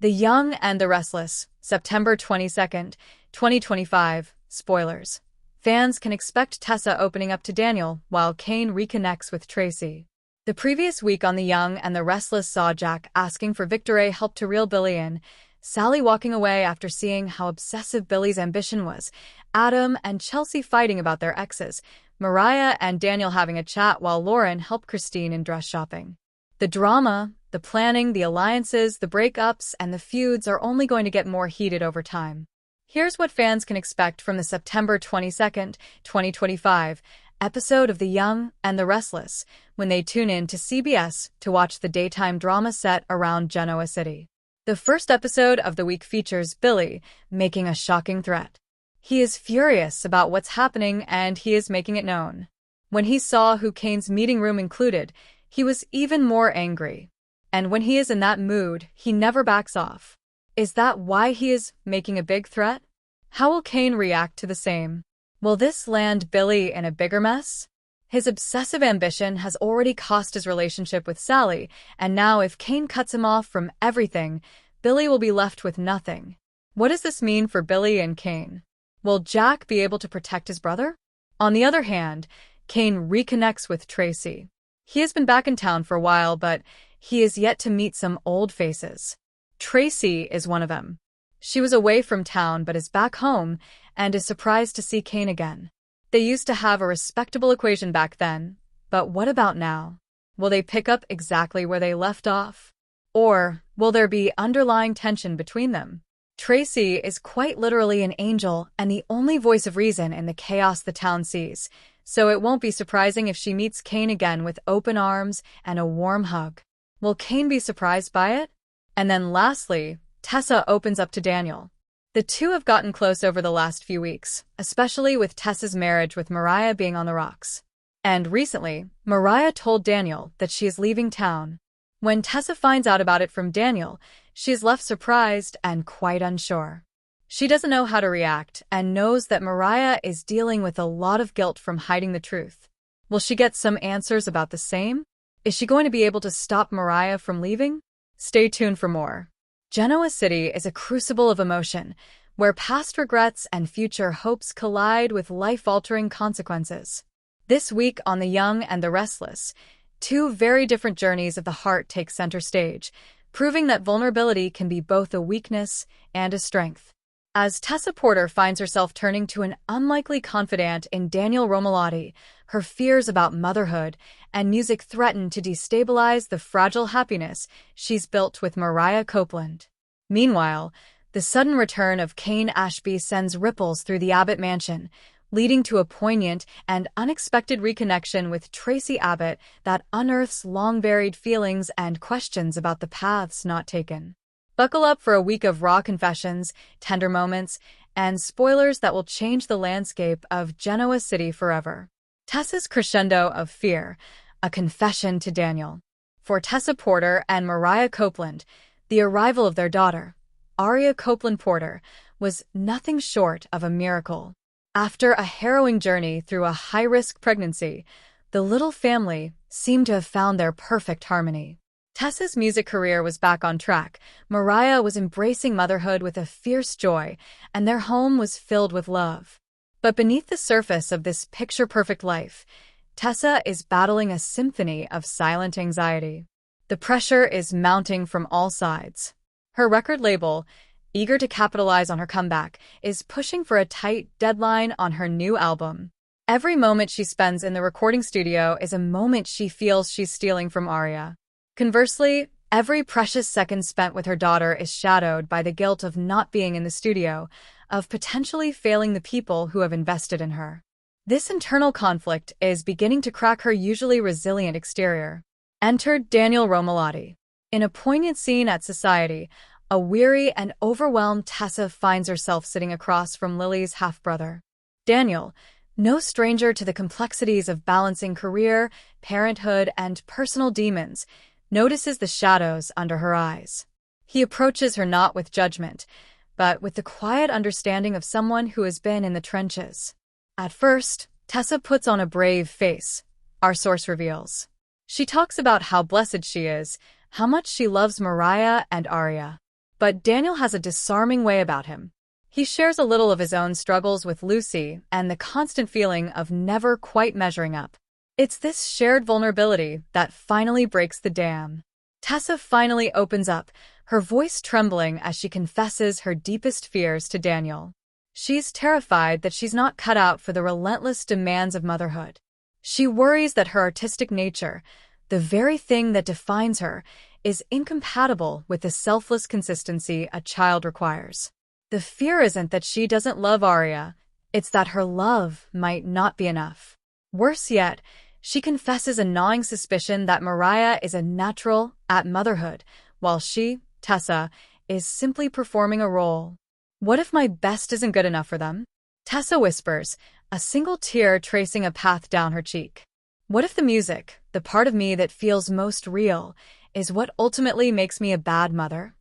The Young and the Restless, September 22nd, 2025. Spoilers. Fans can expect Tessa opening up to Daniel while Kane reconnects with Traci. The previous week on The Young and the Restless saw Jack asking for Victor's help to reel Billy in, Sally walking away after seeing how obsessive Billy's ambition was, Adam and Chelsea fighting about their exes, Mariah and Daniel having a chat while Lauren helped Christine in dress shopping. The drama, the planning, the alliances, the breakups, and the feuds are only going to get more heated over time. Here's what fans can expect from the September 22nd, 2025 episode of The Young and the Restless when they tune in to CBS to watch the daytime drama set around Genoa City. The first episode of the week features Billy making a shocking threat. He is furious about what's happening and he is making it known. When he saw who Kane's meeting room included, he was even more angry. And when he is in that mood, he never backs off. Is that why he is making a big threat? How will Kane react to the same? Will this land Billy in a bigger mess? His obsessive ambition has already cost his relationship with Sally, and now if Kane cuts him off from everything, Billy will be left with nothing. What does this mean for Billy and Kane? Will Jack be able to protect his brother? On the other hand, Kane reconnects with Traci. He has been back in town for a while, but he is yet to meet some old faces. Traci is one of them. She was away from town but is back home and is surprised to see Kane again. They used to have a respectable equation back then, but what about now? Will they pick up exactly where they left off? Or will there be underlying tension between them? Traci is quite literally an angel and the only voice of reason in the chaos the town sees, so it won't be surprising if she meets Kane again with open arms and a warm hug. Will Kane be surprised by it? And then lastly, Tessa opens up to Daniel. The two have gotten close over the last few weeks, especially with Tessa's marriage with Mariah being on the rocks. And recently, Mariah told Daniel that she is leaving town. When Tessa finds out about it from Daniel, she is left surprised and quite unsure. She doesn't know how to react and knows that Mariah is dealing with a lot of guilt from hiding the truth. Will she get some answers about the same? Is she going to be able to stop Mariah from leaving? Stay tuned for more. Genoa City is a crucible of emotion, where past regrets and future hopes collide with life-altering consequences. This week on The Young and the Restless, two very different journeys of the heart take center stage, proving that vulnerability can be both a weakness and a strength. As Tessa Porter finds herself turning to an unlikely confidant in Daniel Romalotti, her fears about motherhood and music threaten to destabilize the fragile happiness she's built with Mariah Copeland. Meanwhile, the sudden return of Kane Ashby sends ripples through the Abbott mansion, leading to a poignant and unexpected reconnection with Traci Abbott that unearths long-buried feelings and questions about the paths not taken. Buckle up for a week of raw confessions, tender moments, and spoilers that will change the landscape of Genoa City forever. Tessa's crescendo of fear, a confession to Daniel. For Tessa Porter and Mariah Copeland, the arrival of their daughter, Aria Copeland Porter, was nothing short of a miracle. After a harrowing journey through a high-risk pregnancy, the little family seemed to have found their perfect harmony. Tessa's music career was back on track, Mariah was embracing motherhood with a fierce joy, and their home was filled with love. But beneath the surface of this picture-perfect life, Tessa is battling a symphony of silent anxiety. The pressure is mounting from all sides. Her record label, eager to capitalize on her comeback, is pushing for a tight deadline on her new album. Every moment she spends in the recording studio is a moment she feels she's stealing from Aria. Conversely, every precious second spent with her daughter is shadowed by the guilt of not being in the studio, of potentially failing the people who have invested in her. This internal conflict is beginning to crack her usually resilient exterior. Entered Daniel Romalotti. In a poignant scene at Society, a weary and overwhelmed Tessa finds herself sitting across from Lily's half-brother. Daniel, no stranger to the complexities of balancing career, parenthood, and personal demons, notices the shadows under her eyes. He approaches her not with judgment, but with the quiet understanding of someone who has been in the trenches. At first, Tessa puts on a brave face, our source reveals. She talks about how blessed she is, how much she loves Mariah and Aria. But Daniel has a disarming way about him. He shares a little of his own struggles with Lucy and the constant feeling of never quite measuring up. It's this shared vulnerability that finally breaks the dam. Tessa finally opens up, her voice trembling as she confesses her deepest fears to Daniel. She's terrified that she's not cut out for the relentless demands of motherhood. She worries that her artistic nature, the very thing that defines her, is incompatible with the selfless consistency a child requires. The fear isn't that she doesn't love Arya, it's that her love might not be enough. Worse yet, she confesses a gnawing suspicion that Mariah is a natural at motherhood, while she, Tessa, is simply performing a role. What if my best isn't good enough for them? Tessa whispers, a single tear tracing a path down her cheek. What if the music, the part of me that feels most real, is what ultimately makes me a bad mother?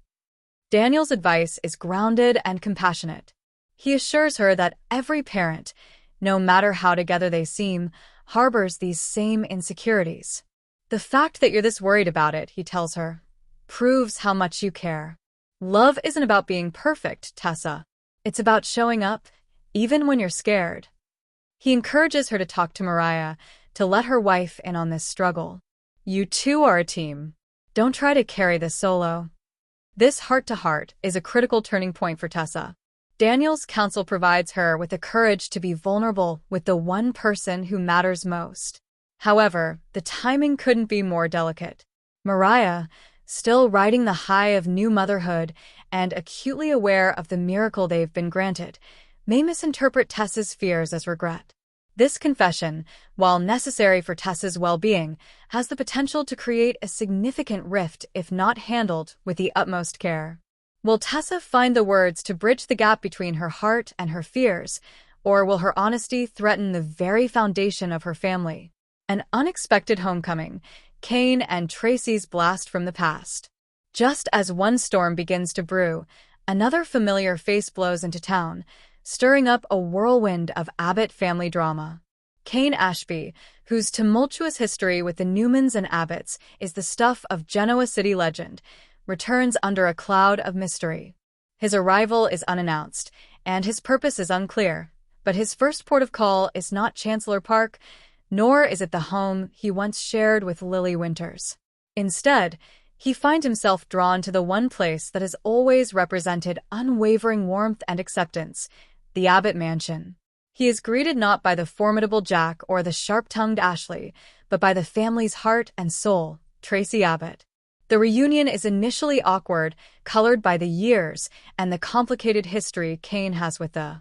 Daniel's advice is grounded and compassionate. He assures her that every parent, no matter how together they seem, harbors these same insecurities. The fact that you're this worried about it, he tells her, proves how much you care. Love isn't about being perfect, Tessa. It's about showing up, even when you're scared. He encourages her to talk to Mariah, to let her wife in on this struggle. You two are a team. Don't try to carry this solo. This heart-to-heart is a critical turning point for Tessa. Daniel's counsel provides her with the courage to be vulnerable with the one person who matters most. However, the timing couldn't be more delicate. Mariah, still riding the high of new motherhood and acutely aware of the miracle they've been granted, may misinterpret Tessa's fears as regret. This confession, while necessary for Tessa's well-being, has the potential to create a significant rift if not handled with the utmost care. Will Tessa find the words to bridge the gap between her heart and her fears, or will her honesty threaten the very foundation of her family? An unexpected homecoming, Cain and Traci's blast from the past. Just as one storm begins to brew, another familiar face blows into town, stirring up a whirlwind of Abbott family drama. Cain Ashby, whose tumultuous history with the Newmans and Abbotts is the stuff of Genoa city legend, returns under a cloud of mystery. His arrival is unannounced, and his purpose is unclear, but his first port of call is not Chancellor Park, nor is it the home he once shared with Lily Winters. Instead, he finds himself drawn to the one place that has always represented unwavering warmth and acceptance, the Abbott mansion. He is greeted not by the formidable Jack or the sharp-tongued Ashley, but by the family's heart and soul, Traci Abbott. The reunion is initially awkward, colored by the years and the complicated history Cain has with the